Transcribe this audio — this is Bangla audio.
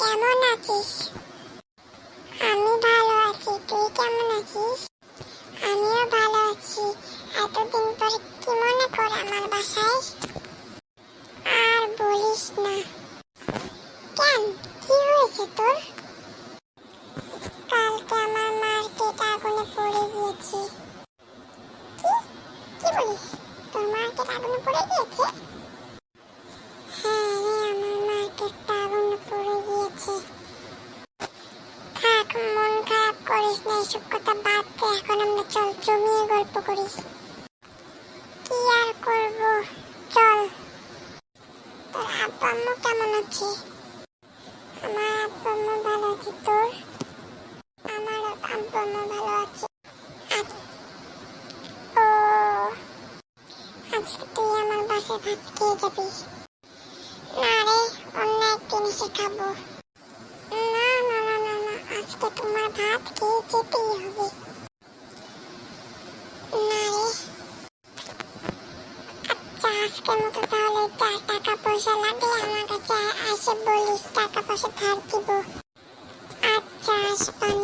কেমন আছিস? আমি ভালো আছি, তুই কেমন আছিস? আমিও ভালো আছি। এতদিন পর কি মনে করে আমার বাসায়? আর বলিস না। কেন, কি হয়েছে তোর? কালকে আমার মার্কেট আগুনে পড়ে গিয়েছে। কি কি বলিস? তোর মার্কেট আগুনে পড়ে গিয়েছে? হ্যাঁ রে, আমার মার্কেটটা আগুনে পড়ে গিয়েছে। থাক, মন খারাপ করিস না, এসব কথা বাদ দে। এখন আমরা চল জমিয়ে গল্প করি। কি আর করবো, চল। তোর আব্বু আম্মু কেমন আছে? আমার আব্বু আম্মু ভালো আছে। তোর? আমারও আব্বু আম্মু ভালো আছে। ও, আজকে তুই আমার বাসায় ভাত খেয়ে যাবি? না রে, অন্য একদিন এসে খাবো। না না না না না, আজকে তোমার ভাত খেয়ে যেতেই হবে। না রে। আচ্ছা, আজকের মতো তাহলে যা, টাকা পয়সা লাগলে আমার কাছে এসে বলিস, টাকা পয়সা ধার দিব। আচ্ছা, আসবানি।